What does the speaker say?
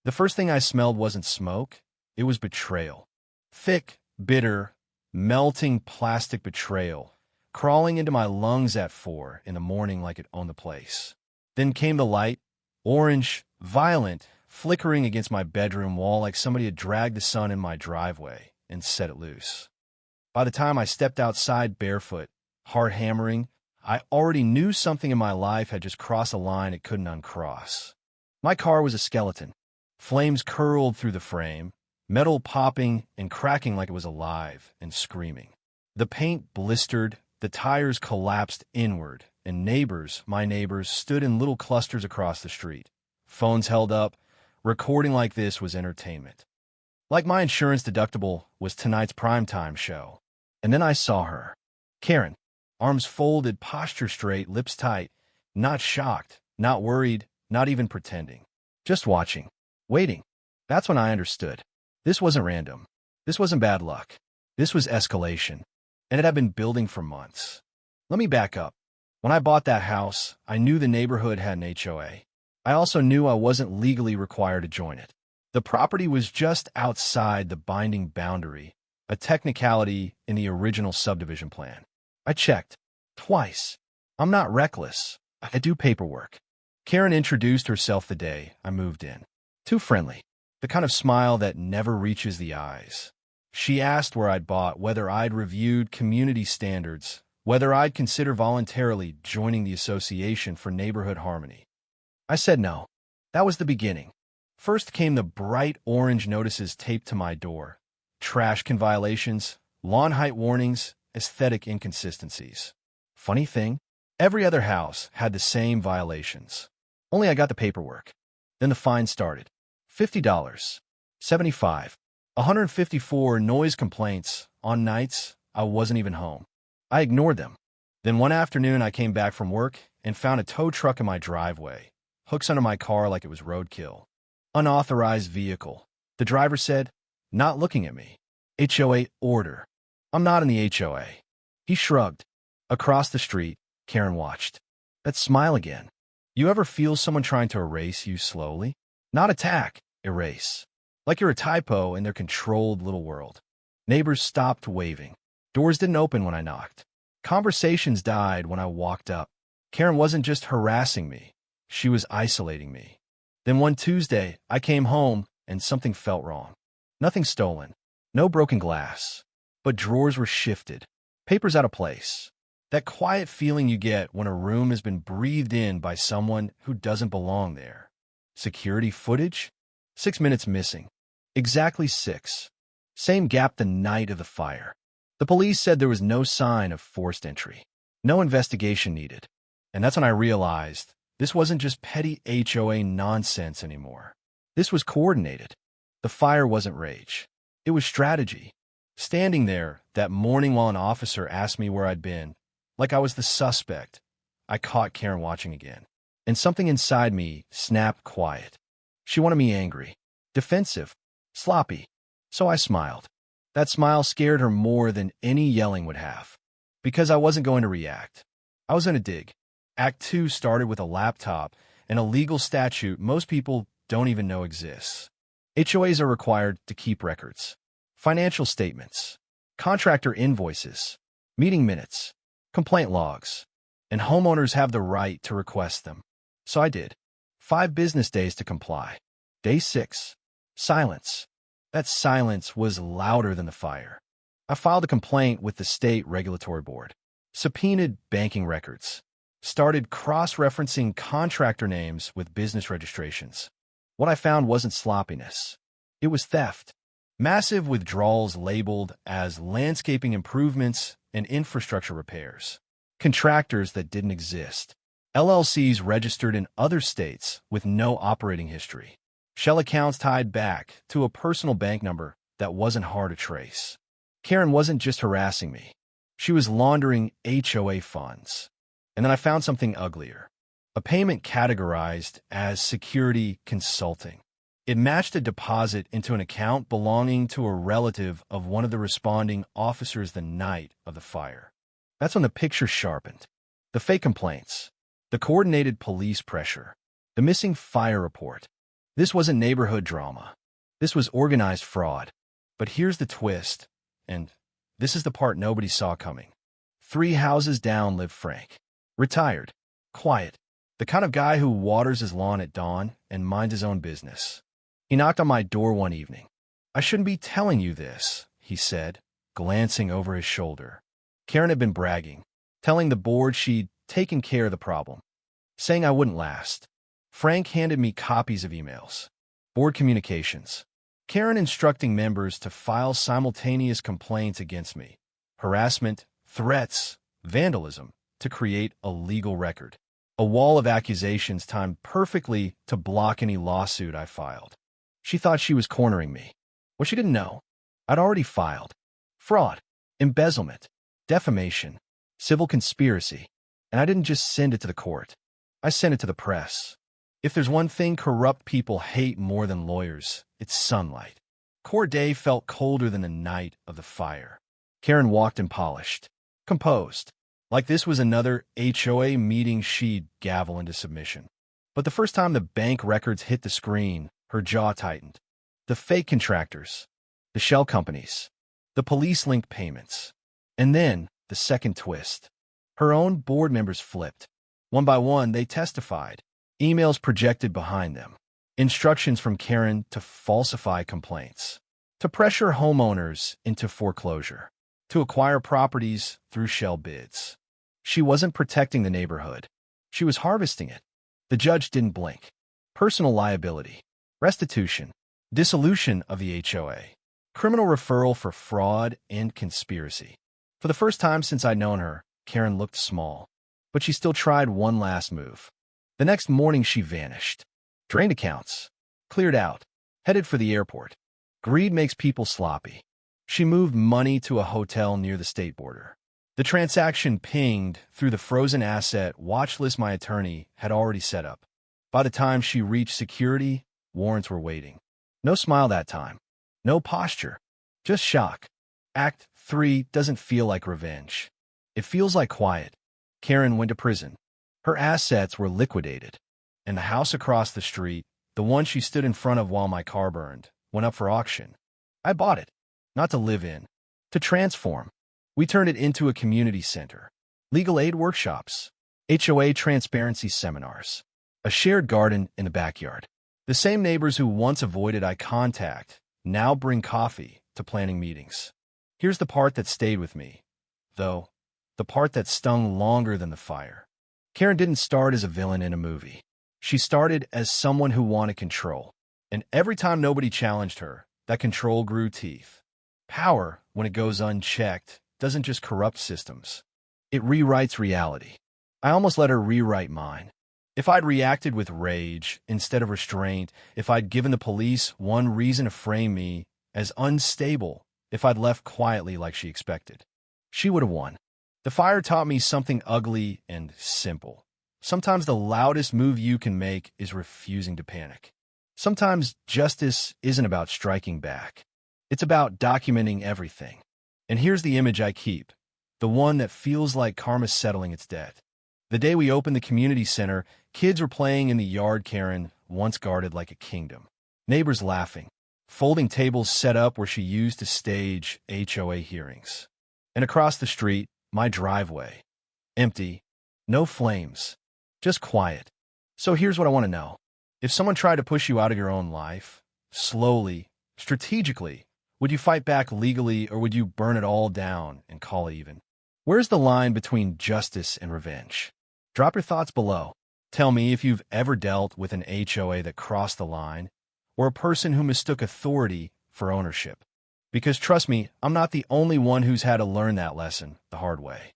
The first thing I smelled wasn't smoke, it was betrayal. Thick, bitter, melting plastic betrayal, crawling into my lungs at 4 in the morning like it owned the place. Then came the light, orange, violent, flickering against my bedroom wall like somebody had dragged the sun in my driveway and set it loose. By the time I stepped outside barefoot, heart hammering, I already knew something in my life had just crossed a line it couldn't uncross. My car was a skeleton. Flames curled through the frame, metal popping and cracking like it was alive and screaming. The paint blistered, the tires collapsed inward, and my neighbors, stood in little clusters across the street. Phones held up. Recording like this was entertainment. Like my insurance deductible was tonight's primetime show. And then I saw her. Karen, arms folded, posture straight, lips tight, not shocked, not worried, not even pretending. Just watching. Waiting. That's when I understood. This wasn't random. This wasn't bad luck. This was escalation. And it had been building for months. Let me back up. When I bought that house, I knew the neighborhood had an HOA. I also knew I wasn't legally required to join it. The property was just outside the binding boundary, a technicality in the original subdivision plan. I checked. Twice. I'm not reckless. I do paperwork. Karen introduced herself the day I moved in. Too friendly. The kind of smile that never reaches the eyes. She asked where I'd bought, whether I'd reviewed community standards, whether I'd consider voluntarily joining the Association for Neighborhood Harmony. I said no. That was the beginning. First came the bright orange notices taped to my door. Trash can violations, lawn height warnings, aesthetic inconsistencies. Funny thing, every other house had the same violations. Only I got the paperwork. Then the fine started. $50, $75, $154 noise complaints on nights I wasn't even home. I ignored them. Then one afternoon I came back from work and found a tow truck in my driveway. Hooks under my car like it was roadkill. Unauthorized vehicle. The driver said, not looking at me. HOA order. I'm not in the HOA. He shrugged. Across the street, Karen watched. That smile again. You ever feel someone trying to erase you slowly? Not attack, erase. Like you're a typo in their controlled little world. Neighbors stopped waving. Doors didn't open when I knocked. Conversations died when I walked up. Karen wasn't just harassing me. She was isolating me. Then one Tuesday, I came home and something felt wrong. Nothing stolen. No broken glass. But drawers were shifted. Papers out of place. That quiet feeling you get when a room has been breathed in by someone who doesn't belong there. Security footage? 6 minutes missing. Exactly 6. Same gap the night of the fire. The police said there was no sign of forced entry. No investigation needed. And that's when I realized this wasn't just petty HOA nonsense anymore. This was coordinated. The fire wasn't rage. It was strategy. Standing there that morning while an officer asked me where I'd been, like I was the suspect, I caught Karen watching again. And something inside me snapped quiet. She wanted me angry, defensive, sloppy. So I smiled. That smile scared her more than any yelling would have. Because I wasn't going to react. I was going to dig. Act 2 started with a laptop and a legal statute most people don't even know exists. HOAs are required to keep records. Financial statements, contractor invoices, meeting minutes, complaint logs, and homeowners have the right to request them. So I did. 5 business days to comply. Day 6. Silence. That silence was louder than the fire. I filed a complaint with the state regulatory board. Subpoenaed banking records. Started cross-referencing contractor names with business registrations. What I found wasn't sloppiness. It was theft. Massive withdrawals labeled as landscaping improvements and infrastructure repairs. Contractors that didn't exist. LLCs registered in other states with no operating history. Shell accounts tied back to a personal bank number that wasn't hard to trace. Karen wasn't just harassing me. She was laundering HOA funds. And then I found something uglier. A payment categorized as security consulting. It matched a deposit into an account belonging to a relative of one of the responding officers the night of the fire. That's when the picture sharpened. The fake complaints. The coordinated police pressure. The missing fire report. This wasn't neighborhood drama. This was organized fraud. But here's the twist, and this is the part nobody saw coming. 3 houses down lived Frank. Retired. Quiet. The kind of guy who waters his lawn at dawn and minds his own business. He knocked on my door one evening. "I shouldn't be telling you this," he said, glancing over his shoulder. Karen had been bragging, telling the board she'd taken care of the problem, saying I wouldn't last. Frank handed me copies of emails. Board communications. Karen instructing members to file simultaneous complaints against me. Harassment, threats, vandalism, to create a legal record. A wall of accusations timed perfectly to block any lawsuit I filed. She thought she was cornering me. What she didn't know, I'd already filed. Fraud, embezzlement, defamation, civil conspiracy. And I didn't just send it to the court. I sent it to the press. If there's one thing corrupt people hate more than lawyers, it's sunlight. Court day felt colder than the night of the fire. Karen walked in polished, composed, like this was another HOA meeting she'd gavel into submission. But the first time the bank records hit the screen, her jaw tightened. The fake contractors, the shell companies, the police-linked payments. And then, the second twist. Her own board members flipped. One by one, they testified. Emails projected behind them. Instructions from Karen to falsify complaints. To pressure homeowners into foreclosure. To acquire properties through shell bids. She wasn't protecting the neighborhood. She was harvesting it. The judge didn't blink. Personal liability. Restitution. Dissolution of the HOA. Criminal referral for fraud and conspiracy. For the first time since I'd known her, Karen looked small. But she still tried one last move. The next morning she vanished. Drained accounts. Cleared out. Headed for the airport. Greed makes people sloppy. She moved money to a hotel near the state border. The transaction pinged through the frozen asset watch list my attorney had already set up. By the time she reached security, warrants were waiting. No smile that time. No posture. Just shock. Act 3 doesn't feel like revenge. It feels like quiet. Karen went to prison. Her assets were liquidated. And the house across the street, the one she stood in front of while my car burned, went up for auction. I bought it. Not to live in. To transform. We turned it into a community center. Legal aid workshops. HOA transparency seminars. A shared garden in the backyard. The same neighbors who once avoided eye contact now bring coffee to planning meetings. Here's the part that stayed with me, though, the part that stung longer than the fire. Karen didn't start as a villain in a movie. She started as someone who wanted control. And every time nobody challenged her, that control grew teeth. Power, when it goes unchecked, doesn't just corrupt systems. It rewrites reality. I almost let her rewrite mine. If I'd reacted with rage instead of restraint, if I'd given the police one reason to frame me as unstable, if I'd left quietly like she expected, she would have won. The fire taught me something ugly and simple. Sometimes the loudest move you can make is refusing to panic. Sometimes justice isn't about striking back. It's about documenting everything. And here's the image I keep, the one that feels like karma's settling its debt. The day we opened the community center, kids were playing in the yard Karen once guarded like a kingdom. Neighbors laughing. Folding tables set up where she used to stage HOA hearings. And across the street, my driveway. Empty. No flames. Just quiet. So here's what I want to know. If someone tried to push you out of your own life, slowly, strategically, would you fight back legally or would you burn it all down and call it even? Where's the line between justice and revenge? Drop your thoughts below. Tell me if you've ever dealt with an HOA that crossed the line or a person who mistook authority for ownership. Because trust me, I'm not the only one who's had to learn that lesson the hard way.